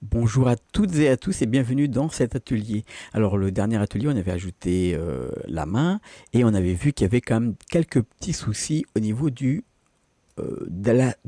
Bonjour à toutes et à tous et bienvenue dans cet atelier. Alors le dernier atelier, on avait ajouté la main et on avait vu qu'il y avait quand même quelques petits soucis au niveau de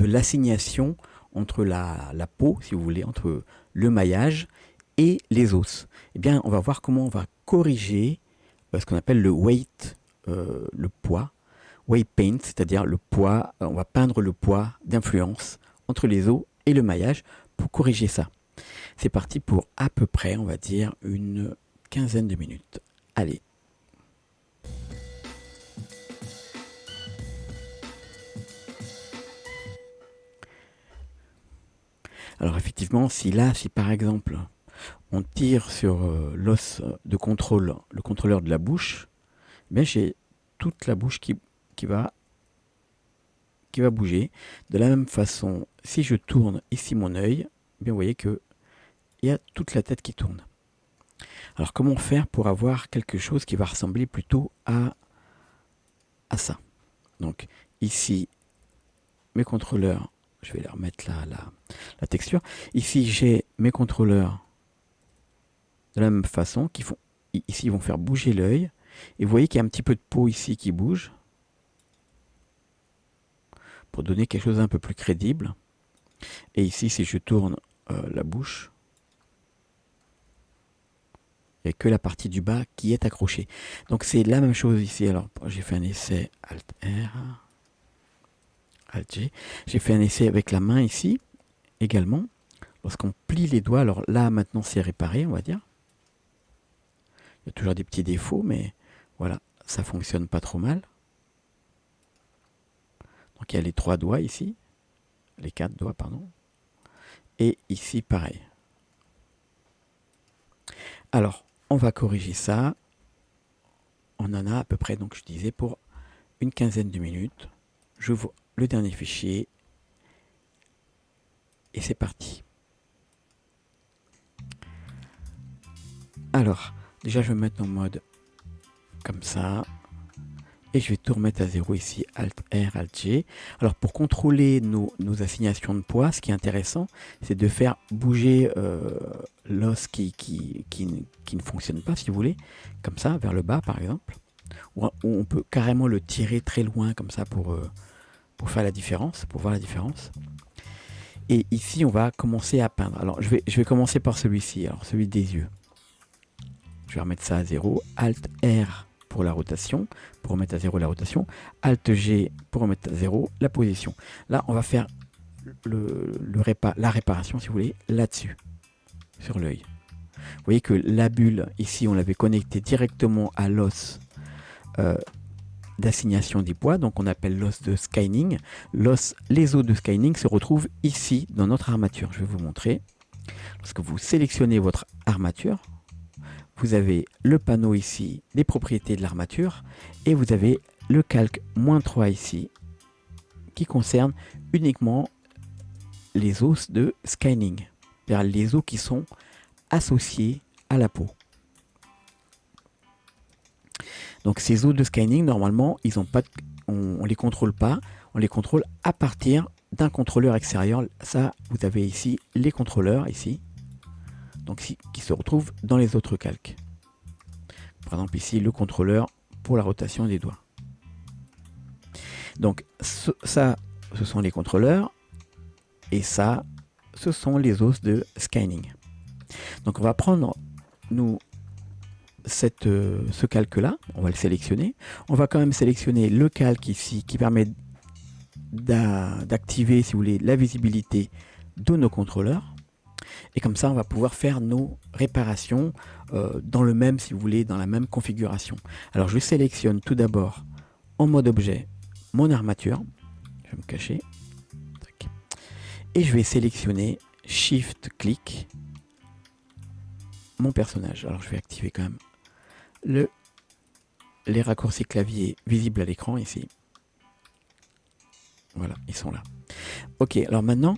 l'assignation entre la peau, si vous voulez, entre le maillage et les os. Eh bien, on va voir comment on va corriger ce qu'on appelle le poids, weight paint, c'est-à-dire le poids, on va peindre le poids d'influence entre les os et le maillage pour corriger ça. C'est parti pour à peu près, on va dire, une quinzaine de minutes. Allez. Alors effectivement, si par exemple, on tire sur l'os de contrôle, le contrôleur de la bouche, ben j'ai toute la bouche qui va, qui va bouger. De la même façon, si je tourne ici mon œil, bien vous voyez qu'il y a toute la tête qui tourne. Alors comment faire pour avoir quelque chose qui va ressembler plutôt à ça? Donc ici, mes contrôleurs, je vais leur mettre la texture. Ici, j'ai mes contrôleurs de la même façon qui font, ici, ils vont faire bouger l'œil. Et vous voyez qu'il y a un petit peu de peau ici qui bouge pour donner quelque chose d'un peu plus crédible. Et ici, si je tourne la bouche, il n'y a que la partie du bas qui est accrochée. Donc c'est la même chose ici. Alors j'ai fait un essai Alt R, Alt G. J'ai fait un essai avec la main ici également. Lorsqu'on plie les doigts, alors là maintenant c'est réparé, on va dire. Il y a toujours des petits défauts, mais voilà, ça fonctionne pas trop mal. Donc il y a les 3 doigts ici, les 4 doigts, pardon. Et ici, pareil. Alors, on va corriger ça. On en a à peu près, donc je disais, pour une quinzaine de minutes. J'ouvre le dernier fichier. Et c'est parti. Alors, déjà, je vais me mettre en mode comme ça. Et je vais tout remettre à zéro ici, Alt R, Alt G. Alors pour contrôler nos assignations de poids, ce qui est intéressant, c'est de faire bouger l'os qui ne fonctionne pas, si vous voulez, comme ça, vers le bas par exemple. Ou on peut carrément le tirer très loin comme ça pour faire la différence, pour voir la différence. Et ici, on va commencer à peindre. Alors je vais commencer par celui-ci, alors celui des yeux. Je vais remettre ça à zéro, Alt R pour la rotation, pour remettre à zéro la rotation, Alt G pour remettre à zéro la position. Là, on va faire la réparation, si vous voulez, là-dessus, sur l'œil. Vous voyez que la bulle, ici, on l'avait connectée directement à l'os d'assignation des poids, donc on appelle l'os de skyning. Les os de skyning se retrouvent ici, dans notre armature. Je vais vous montrer. Lorsque vous sélectionnez votre armature, vous avez le panneau ici des propriétés de l'armature et vous avez le calque -3 ici qui concerne uniquement les os de skyning, c'est-à-dire les os qui sont associés à la peau. Donc ces os de skyning, normalement, ils ont pas on les contrôle pas, on les contrôle à partir d'un contrôleur extérieur. Ça, vous avez ici les contrôleurs ici. Donc qui se retrouvent dans les autres calques. Par exemple ici le contrôleur pour la rotation des doigts. Donc ça, ce sont les contrôleurs et ça, ce sont les os de skyning. Donc on va prendre ce calque-là, on va le sélectionner. On va quand même sélectionner le calque ici qui permet d'activer, si vous voulez, la visibilité de nos contrôleurs. Et comme ça, on va pouvoir faire nos réparations dans le même, si vous voulez, dans la même configuration. Alors, je sélectionne tout d'abord en mode objet mon armature. Je vais me cacher. Et je vais sélectionner Shift-clic mon personnage. Alors, je vais activer quand même les raccourcis clavier visibles à l'écran ici. Voilà, ils sont là. Ok, alors maintenant,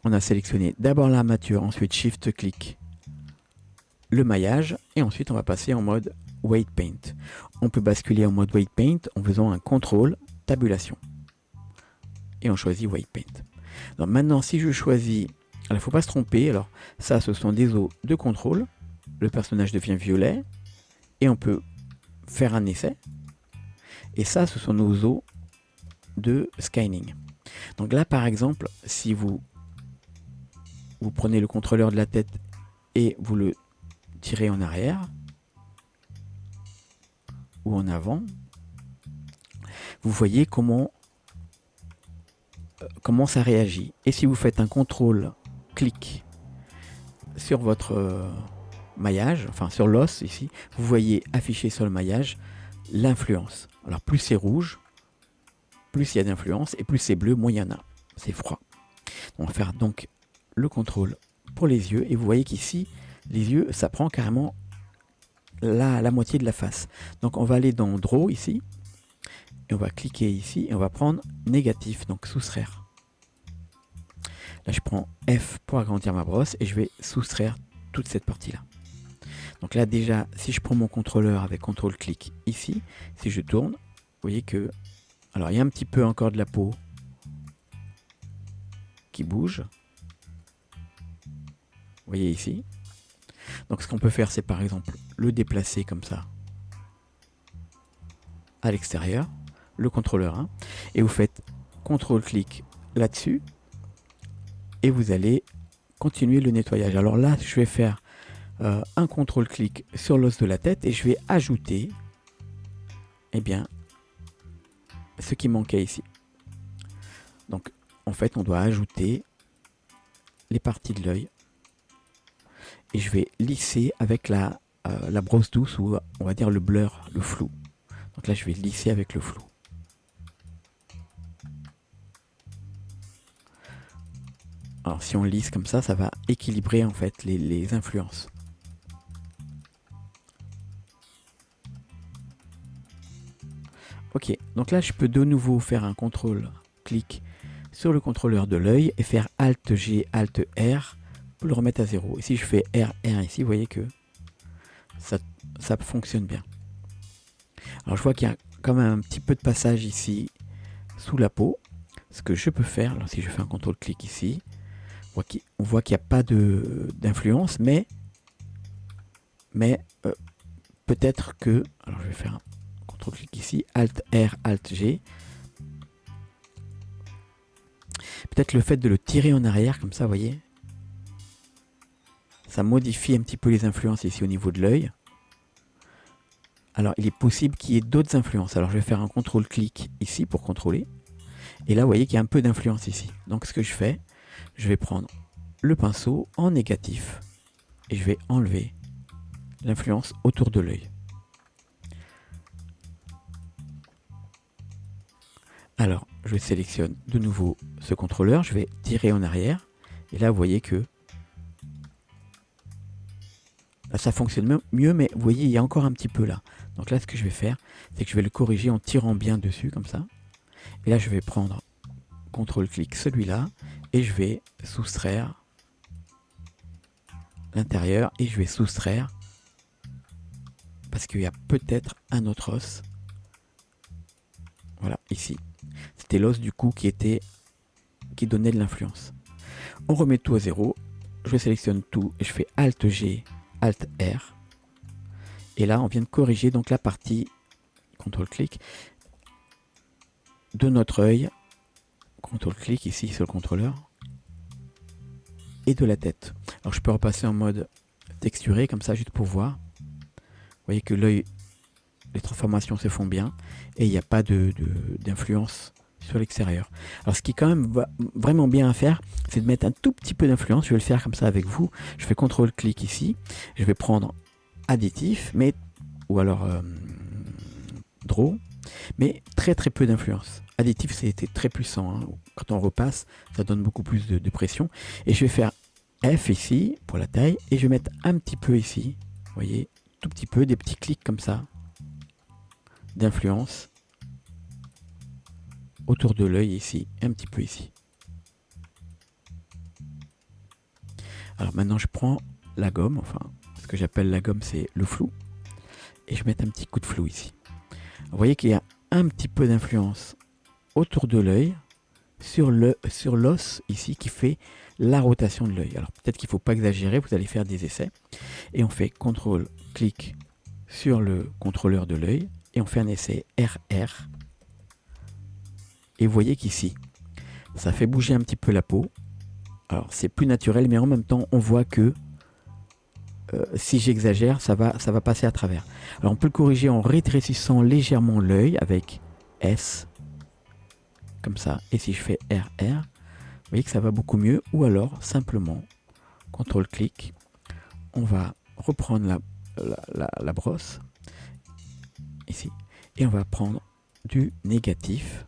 on a sélectionné d'abord l'armature, ensuite Shift-clic le maillage, et ensuite on va passer en mode Weight Paint. On peut basculer en mode Weight Paint en faisant un contrôle tabulation. Et on choisit Weight Paint. Donc maintenant, si je choisis il ne faut pas se tromper. Alors ça, ce sont des os de contrôle. Le personnage devient violet. Et on peut faire un essai. Et ça, ce sont nos os de scaling. Donc là, par exemple, si vous prenez le contrôleur de la tête et vous le tirez en arrière ou en avant, vous voyez comment ça réagit. Et si vous faites un contrôle-clic sur votre maillage, enfin sur l'os ici, vous voyez afficher sur le maillage l'influence. Alors plus c'est rouge, plus il y a d'influence, et plus c'est bleu, moins il y en a. C'est froid. On va faire donc le contrôle pour les yeux, et vous voyez qu'ici, les yeux, ça prend carrément la moitié de la face. Donc on va aller dans Draw ici, et on va cliquer ici, et on va prendre négatif, donc soustraire. Là je prends F pour agrandir ma brosse, et je vais soustraire toute cette partie-là. Donc là déjà, si je prends mon contrôleur avec CTRL-clic ici, si je tourne, vous voyez que... Alors il y a un petit peu encore de la peau qui bouge. Vous voyez ici. Donc ce qu'on peut faire, c'est par exemple le déplacer comme ça à l'extérieur, le contrôleur 1, et vous faites CTRL-clic là-dessus, et vous allez continuer le nettoyage. Alors là, je vais faire un contrôle-clic sur l'os de la tête et je vais ajouter ce qui manquait ici. Donc en fait on doit ajouter les parties de l'œil et je vais lisser avec la brosse douce, ou on va dire le blur, le flou. Donc là je vais lisser avec le flou. Alors si on lisse comme ça, ça va équilibrer en fait les influences. Ok, donc là je peux de nouveau faire un contrôle-clic sur le contrôleur de l'œil et faire Alt-G, Alt-R pour le remettre à 0. Et si je fais R ici, vous voyez que ça fonctionne bien. Alors je vois qu'il y a quand même un petit peu de passage ici sous la peau. Ce que je peux faire, alors si je fais un contrôle-clic ici, on voit qu'il n'y a pas d'influence, mais peut-être que... Alors je vais faire un CTRL-clic ici, Alt-R, Alt-G. Peut-être le fait de le tirer en arrière, comme ça, vous voyez, ça modifie un petit peu les influences ici au niveau de l'œil. Alors, il est possible qu'il y ait d'autres influences. Alors, je vais faire un contrôle-clic ici pour contrôler. Et là, vous voyez qu'il y a un peu d'influence ici. Donc, ce que je fais, je vais prendre le pinceau en négatif et je vais enlever l'influence autour de l'œil. Alors, je sélectionne de nouveau ce contrôleur, je vais tirer en arrière, et là, vous voyez que là, ça fonctionne mieux, mais vous voyez, il y a encore un petit peu là. Donc là, ce que je vais faire, c'est que je vais le corriger en tirant bien dessus, comme ça. Et là, je vais prendre CTRL-clic celui-là, et je vais soustraire l'intérieur, et je vais soustraire, parce qu'il y a peut-être un autre os. Voilà, ici. C'était l'os du cou qui donnait de l'influence. On remet tout à 0. Je sélectionne tout et je fais Alt-G, Alt-R. Et là, on vient de corriger donc la partie, CTRL-clic, de notre œil. CTRL-clic ici sur le contrôleur. Et de la tête. Alors je peux repasser en mode texturé, comme ça, juste pour voir. Vous voyez que l'œil, les transformations se font bien. Et il n'y a pas d'influence sur l'extérieur. Alors ce qui est quand même vraiment bien à faire, c'est de mettre un tout petit peu d'influence. Je vais le faire comme ça avec vous. Je fais CTRL-clic ici. Je vais prendre additif, ou alors Draw, mais très peu d'influence. Additif, c'était très puissant. Hein. Quand on repasse, ça donne beaucoup plus de pression. Et je vais faire F ici pour la taille. Et je vais mettre un petit peu ici. Vous voyez, tout petit peu, des petits clics comme ça d'influence autour de l'œil ici, un petit peu ici. Alors maintenant je prends la gomme, enfin ce que j'appelle la gomme c'est le flou, et je mets un petit coup de flou ici. Vous voyez qu'il y a un petit peu d'influence autour de l'œil, sur l'os ici qui fait la rotation de l'œil. Alors peut-être qu'il ne faut pas exagérer, vous allez faire des essais. Et on fait CTRL, clic sur le contrôleur de l'œil et on fait un essai RR. Et vous voyez qu'ici, ça fait bouger un petit peu la peau. Alors c'est plus naturel, mais en même temps, on voit que si j'exagère, ça va passer à travers. Alors on peut le corriger en rétrécissant légèrement l'œil avec S, comme ça. Et si je fais RR, vous voyez que ça va beaucoup mieux. Ou alors, simplement, CTRL-clic, on va reprendre la brosse, ici, et on va prendre du négatif.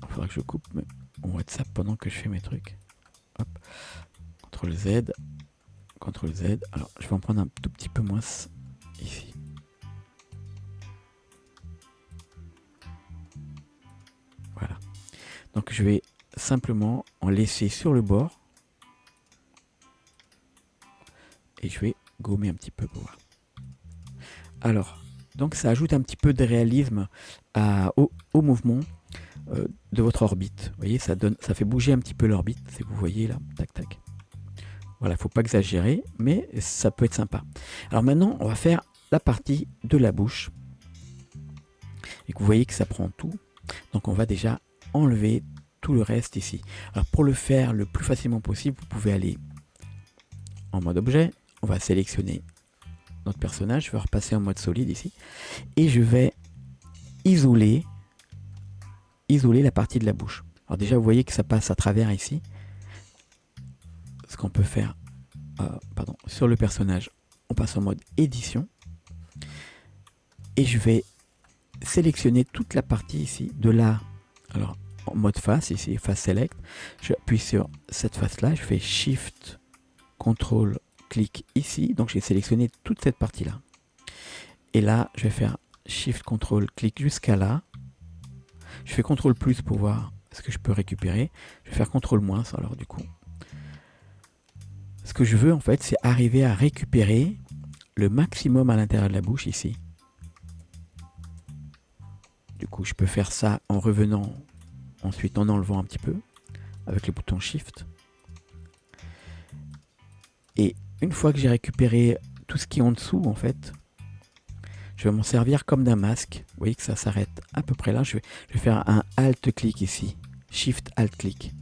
Il faudra que je coupe mon WhatsApp pendant que je fais mes trucs. Hop. CTRL-Z, CTRL-Z. Alors, je vais en prendre un tout petit peu moins ici. Voilà. Donc, je vais simplement en laisser sur le bord. Et je vais gommer un petit peu pour voir. Alors, donc ça ajoute un petit peu de réalisme au mouvement de votre orbite. Vous voyez, ça fait bouger un petit peu l'orbite. Si vous voyez là, tac, tac. Voilà, il ne faut pas exagérer, mais ça peut être sympa. Alors maintenant, on va faire la partie de la bouche. Et que vous voyez que ça prend tout. Donc on va déjà enlever tout le reste ici. Alors pour le faire le plus facilement possible, vous pouvez aller en mode objet. On va sélectionner notre personnage. Je vais repasser en mode solide ici. Et je vais isoler la partie de la bouche. Alors déjà, vous voyez que ça passe à travers ici. Ce qu'on peut faire sur le personnage, on passe en mode édition. Et je vais sélectionner toute la partie ici de là. Alors en mode face, ici, face select. J'appuie sur cette face-là. Je fais Shift, CTRL, clic ici. Donc j'ai sélectionné toute cette partie-là. Et là, je vais faire Shift, CTRL, clic jusqu'à là. Je fais CTRL plus pour voir ce que je peux récupérer. Je vais faire CTRL moins, alors du coup. Ce que je veux en fait, c'est arriver à récupérer le maximum à l'intérieur de la bouche ici. Du coup, je peux faire ça en revenant, ensuite en enlevant un petit peu, avec le bouton Shift. Et une fois que j'ai récupéré tout ce qui est en dessous, en fait, je vais m'en servir comme d'un masque. Vous voyez que ça s'arrête à peu près là. Je vais faire un Alt-clic ici. Shift-Alt-clic.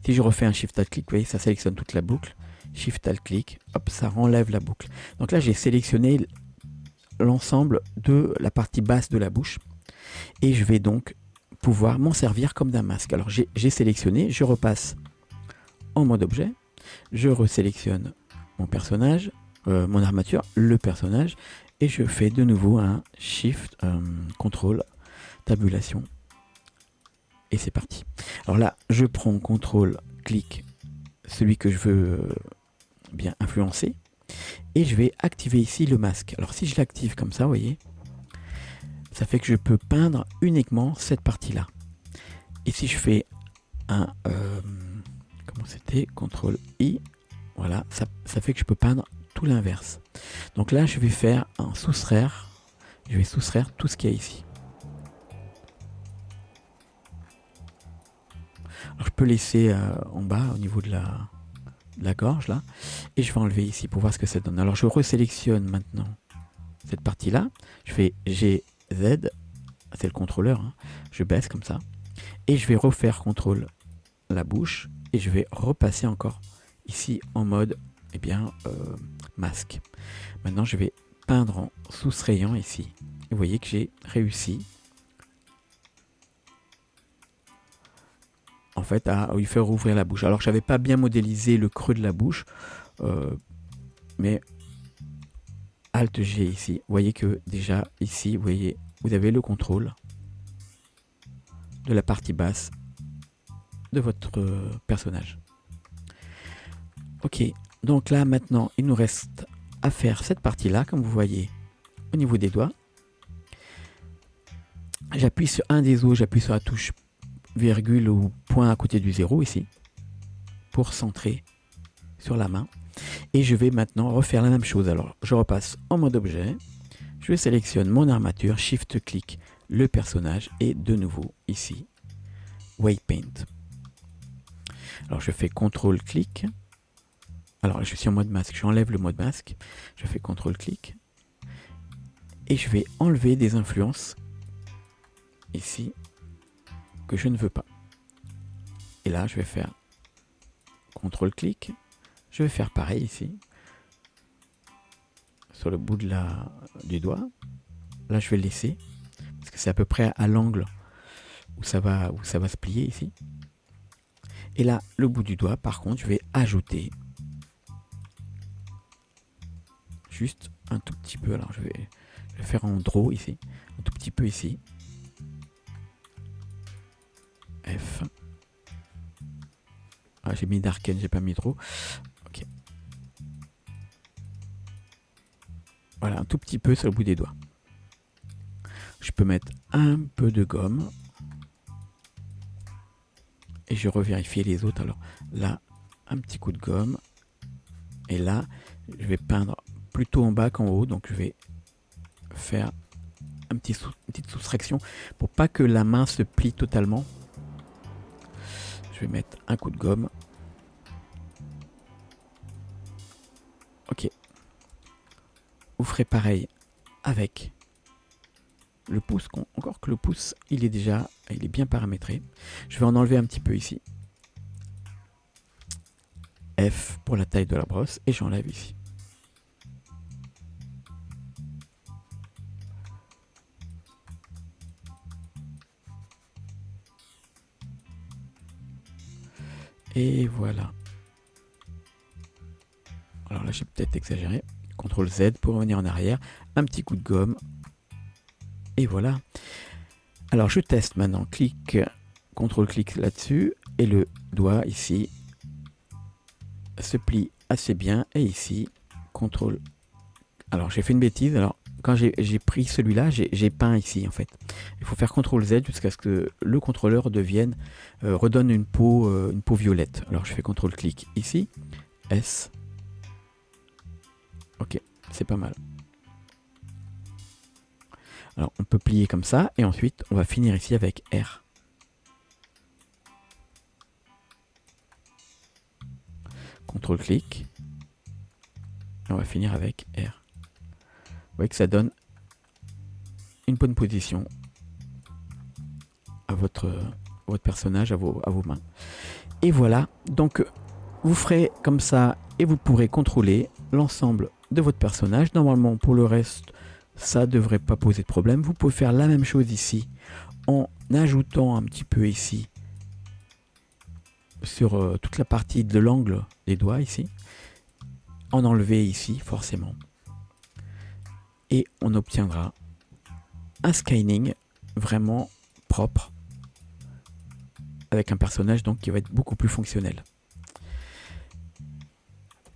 Si je refais un Shift-Alt-clic, vous voyez, ça sélectionne toute la boucle. Shift-Alt-clic, hop, ça enlève la boucle. Donc là, j'ai sélectionné l'ensemble de la partie basse de la bouche. Et je vais donc pouvoir m'en servir comme d'un masque. Alors j'ai sélectionné, je repasse en mode objet. Je resélectionne mon personnage, mon armature, le personnage. Et je fais de nouveau un Shift, CTRL, tabulation. Et c'est parti. Alors là, je prends CTRL, clic, celui que je veux bien influencer. Et je vais activer ici le masque. Alors si je l'active comme ça, vous voyez, ça fait que je peux peindre uniquement cette partie-là. Et si je fais un... comment c'était? CTRL I. Voilà, ça fait que je peux peindre tout l'inverse. Donc là, je vais faire un soustraire. Je vais soustraire tout ce qu'il y a ici. Alors, je peux laisser en bas au niveau de la gorge là. Et je vais enlever ici pour voir ce que ça donne. Alors je resélectionne maintenant cette partie-là. Je fais G, Z. C'est le contrôleur. Hein. Je baisse comme ça. Et je vais refaire CTRL la bouche. Et je vais repasser encore ici en mode masque. Maintenant je vais peindre en soustrayant ici. Et vous voyez que j'ai réussi en fait à lui faire ouvrir la bouche. Alors je n'avais pas bien modélisé le creux de la bouche, mais Alt G ici, vous voyez que déjà ici, vous voyez, vous avez le contrôle de la partie basse de votre personnage. Ok, donc là maintenant il nous reste à faire cette partie là, comme vous voyez au niveau des doigts. J'appuie sur un des os, j'appuie sur la touche virgule ou point à côté du 0 ici pour centrer sur la main. Et je vais maintenant refaire la même chose. Alors je repasse en mode objet, je sélectionne mon armature, Shift clic, le personnage et de nouveau ici, Weight Paint. Alors je fais CTRL-clic. Alors je suis en mode masque, j'enlève le mode masque, je fais CTRL-clic. Et je vais enlever des influences ici que je ne veux pas. Et là je vais faire CTRL-clic. Je vais faire pareil ici. Sur le bout du doigt. Là je vais le laisser. Parce que c'est à peu près à l'angle où ça va se plier ici. Et là, le bout du doigt, par contre, je vais ajouter juste un tout petit peu. Alors, je vais faire en draw ici. Un tout petit peu ici. F. Ah, j'ai mis Darken, j'ai pas mis draw. Ok. Voilà, un tout petit peu sur le bout des doigts. Je peux mettre un peu de gomme. Et je revérifie les autres. Alors là, un petit coup de gomme. Et là, je vais peindre plutôt en bas qu'en haut. Donc je vais faire une petite soustraction pour pas que la main se plie totalement. Je vais mettre un coup de gomme. Ok. Vous ferez pareil avec le pouce. Encore que le pouce, il est bien paramétré. Je vais en enlever un petit peu ici. F pour la taille de la brosse et j'enlève ici. Et voilà. Alors là, j'ai peut-être exagéré. CTRL Z pour revenir en arrière. Un petit coup de gomme. Et voilà. Alors je teste maintenant. CTRL-clic là-dessus. Et le doigt ici se plie assez bien. Et ici, CTRL. Alors j'ai fait une bêtise. Alors quand j'ai pris celui-là, j'ai peint ici en fait. Il faut faire CTRL Z jusqu'à ce que le contrôleur redonne une peau violette. Alors je fais CTRL-clic ici. S. Ok, c'est pas mal. Alors on peut plier comme ça et ensuite on va finir ici avec R. CTRL-clic. Et on va finir avec R. Vous voyez que ça donne une bonne position à votre personnage, à vos mains. Et voilà, donc vous ferez comme ça et vous pourrez contrôler l'ensemble de votre personnage. Normalement, pour le reste, ça ne devrait pas poser de problème. Vous pouvez faire la même chose ici en ajoutant un petit peu ici sur toute la partie de l'angle des doigts ici. En enlever ici, forcément. Et on obtiendra un scaling vraiment propre avec un personnage donc qui va être beaucoup plus fonctionnel.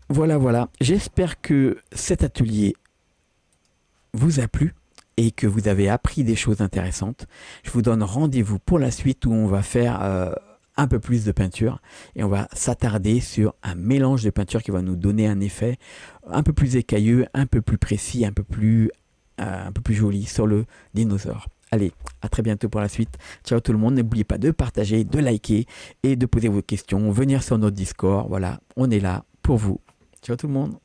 Voilà. J'espère que cet atelier vous a plu et que vous avez appris des choses intéressantes. Je vous donne rendez-vous pour la suite où on va faire un peu plus de peinture et on va s'attarder sur un mélange de peinture qui va nous donner un effet un peu plus écailleux, un peu plus précis, un peu plus joli sur le dinosaure. Allez, à très bientôt pour la suite. Ciao tout le monde, n'oubliez pas de partager, de liker et de poser vos questions, venir sur notre Discord. Voilà, on est là pour vous. Ciao tout le monde.